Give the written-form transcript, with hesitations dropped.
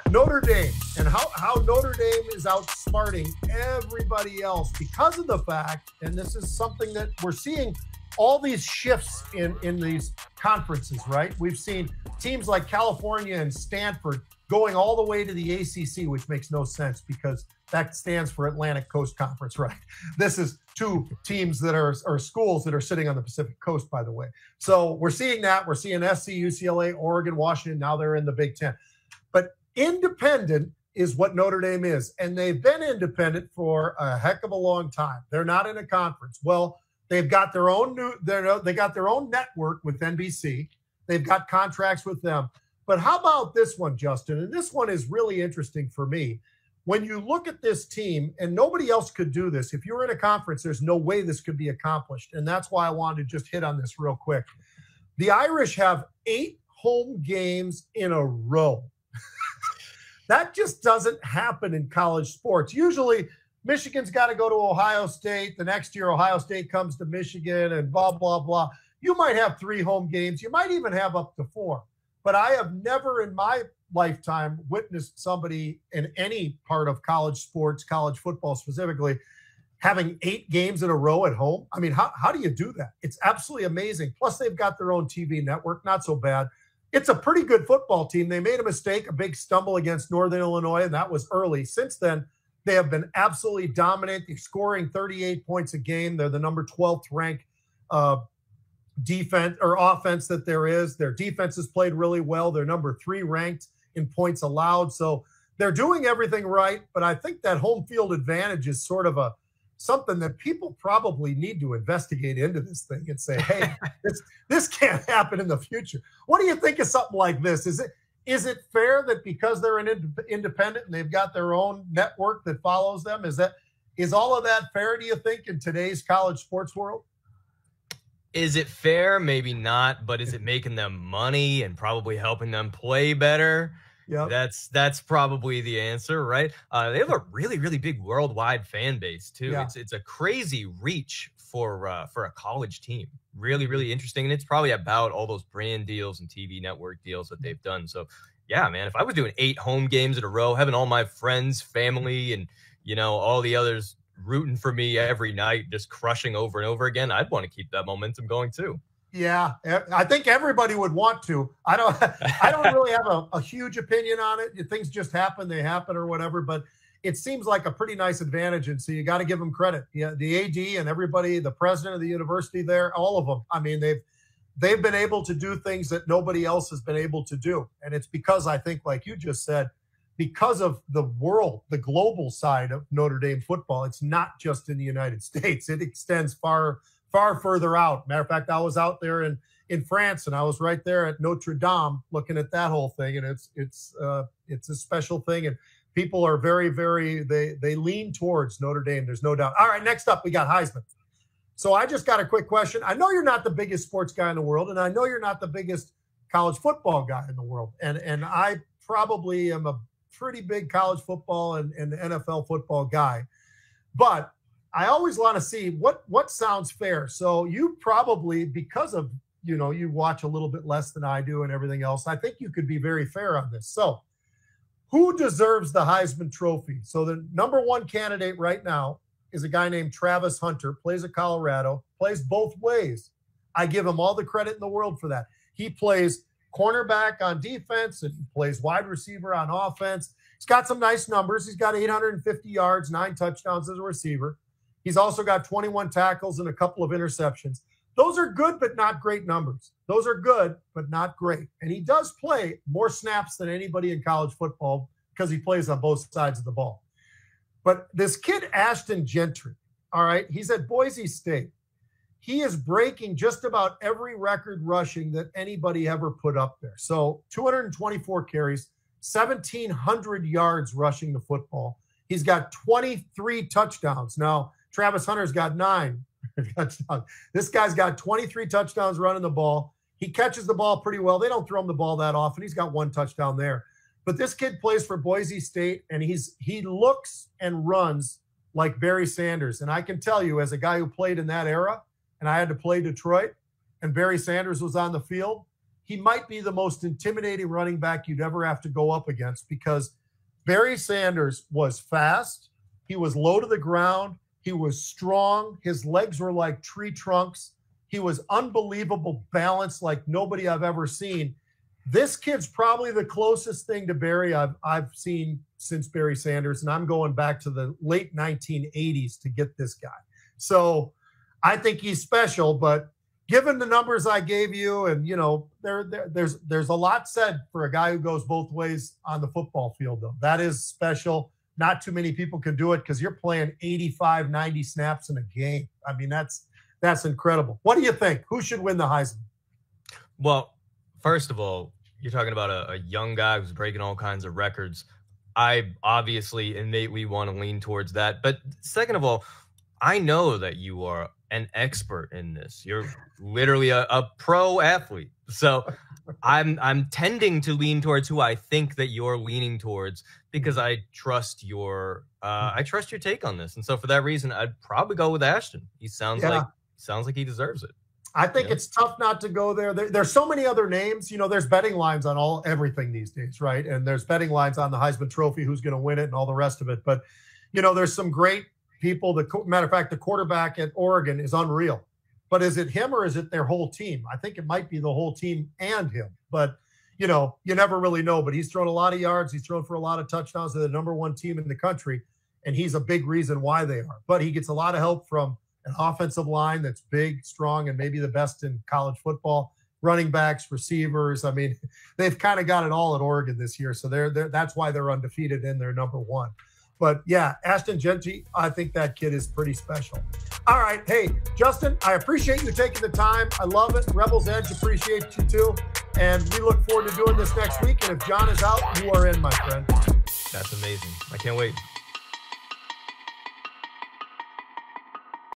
Notre Dame and how Notre Dame is outsmarting everybody else because of the fact, and this is something that we're seeing all these shifts in these conferences, right? We've seen teams like California and Stanford going all the way to the ACC, which makes no sense because that stands for Atlantic Coast Conference, right? This is two teams that are schools that are sitting on the Pacific Coast, by the way. So we're seeing that. We're seeing SC, UCLA, Oregon, Washington. Now they're in the Big Ten. But independent is what Notre Dame is, and they've been independent for a heck of a long time. They're not in a conference. Well, they've got their own they got their own network with NBC. They've got contracts with them. But how about this one, Justin? And this one is really interesting for me. When you look at this team, and nobody else could do this, if you were in a conference, there's no way this could be accomplished. And that's why I wanted to just hit on this real quick. The Irish have 8 home games in a row. That just doesn't happen in college sports. Usually, Michigan's got to go to Ohio State. The next year, Ohio State comes to Michigan and blah, blah, blah. You might have 3 home games. You might even have up to 4. But I have never in my lifetime witnessed somebody in any part of college sports, college football specifically, having 8 games in a row at home. I mean, how do you do that? It's absolutely amazing. Plus, they've got their own TV network. Not so bad. It's a pretty good football team. They made a mistake, a big stumble against Northern Illinois, and that was early. Since then, they have been absolutely dominant. They're scoring 38 points a game. They're the number 12th ranked defense or offense that there is. Their defense has played really well. They're number 3 ranked in points allowed. So they're doing everything right. But I think that home field advantage is sort of something that people probably need to investigate into this thing and say, hey, this can't happen in the future. What do you think of something like this? Is it fair that because they're an independent and they've got their own network that follows them, is all of that fair, do you think, in today's college sports world? Is it fair? Maybe not, but is it making them money and probably helping them play better? Yeah, that's probably the answer, right? They have a really, really big worldwide fan base too. Yeah. It's a crazy reach for a college team. Really, really interesting, and it's probably about all those brand deals and TV network deals that they've done. So, yeah, man, if I was doing 8 home games in a row, having all my friends, family, and all the others rooting for me every night, just crushing over and over again, I'd want to keep that momentum going too. Yeah, I think everybody would want to. I don't really have a huge opinion on it. Things just happen, they happen or whatever, but it seems like a pretty nice advantage. And so you got to give them credit. Yeah, the AD and everybody, the president of the university there, all of them. I mean, they've been able to do things that nobody else has been able to do. And it's because I think, like you just said, because of the world, the global side of Notre Dame football. It's not just in the United States. It extends far further out. Matter of fact, I was out there in France, and I was right there at Notre Dame looking at that whole thing, and it's a special thing, and people are very, very they lean towards Notre Dame. There's no doubt. All right, next up we got Heisman. So I just got a quick question. I know you're not the biggest sports guy in the world, and I know you're not the biggest college football guy in the world, and I probably am a pretty big college football and NFL football guy, but I always want to see what sounds fair. So you probably, because of, you watch a little bit less than I do and everything else, I think you could be very fair on this. So who deserves the Heisman Trophy? So the number 1 candidate right now is a guy named Travis Hunter, plays at Colorado, plays both ways. I give him all the credit in the world for that. He plays cornerback on defense and plays wide receiver on offense. He's got some nice numbers. He's got 850 yards, 9 touchdowns as a receiver. He's also got 21 tackles and a couple of interceptions. Those are good, but not great numbers. Those are good, but not great. And he does play more snaps than anybody in college football because he plays on both sides of the ball. But this kid, Ashton Gentry, all right, he's at Boise State. He is breaking just about every record rushing that anybody ever put up there. So 224 carries, 1,700 yards rushing the football. He's got 23 touchdowns. Now, Travis Hunter's got 9 touchdowns. This guy's got 23 touchdowns running the ball. He catches the ball pretty well. They don't throw him the ball that often. He's got 1 touchdown there. But this kid plays for Boise State, and he looks and runs like Barry Sanders. And I can tell you, as a guy who played in that era, and I had to play Detroit, and Barry Sanders was on the field, he might be the most intimidating running back you'd ever have to go up against, because Barry Sanders was fast. He was low to the ground. He was strong. His legs were like tree trunks. He was unbelievable balance like nobody I've ever seen. This kid's probably the closest thing to Barry I've seen since Barry Sanders, and I'm going back to the late 1980s to get this guy. So I think he's special, but given the numbers I gave you, and there's a lot said for a guy who goes both ways on the football field, though. That is special. Not too many people can do it because you're playing 85, 90 snaps in a game. I mean, that's incredible. What do you think? Who should win the Heisman? Well, first of all, you're talking about a young guy who's breaking all kinds of records. I obviously innately want to lean towards that. But second of all, I know that you are an expert in this. You're literally a pro athlete. So I'm tending to lean towards who I think that you're leaning towards, because I trust your take on this. And so for that reason, I'd probably go with Ashton. He sounds like he deserves it. I think it's tough not to go there. There's so many other names. There's betting lines on everything these days, right? And there's betting lines on the Heisman Trophy, who's going to win it, and all the rest of it. But there's some great people. Matter of fact, the quarterback at Oregon is unreal. But is it him or is it their whole team? I think it might be the whole team and him. But you never really know. But he's thrown a lot of yards. He's thrown for a lot of touchdowns. They're the number one team in the country, and he's a big reason why they are. But he gets a lot of help from an offensive line that's big, strong, and maybe the best in college football. Running backs, receivers. I mean, they've kind of got it all at Oregon this year. So that's why they're undefeated and they're number one. But yeah, Ashton Jeanty, I think that kid is pretty special. All right. Hey, Justin, I appreciate you taking the time. I love it. Rebels Edge appreciate you too. And we look forward to doing this next week. And if John is out, you are in, my friend. That's amazing. I can't wait.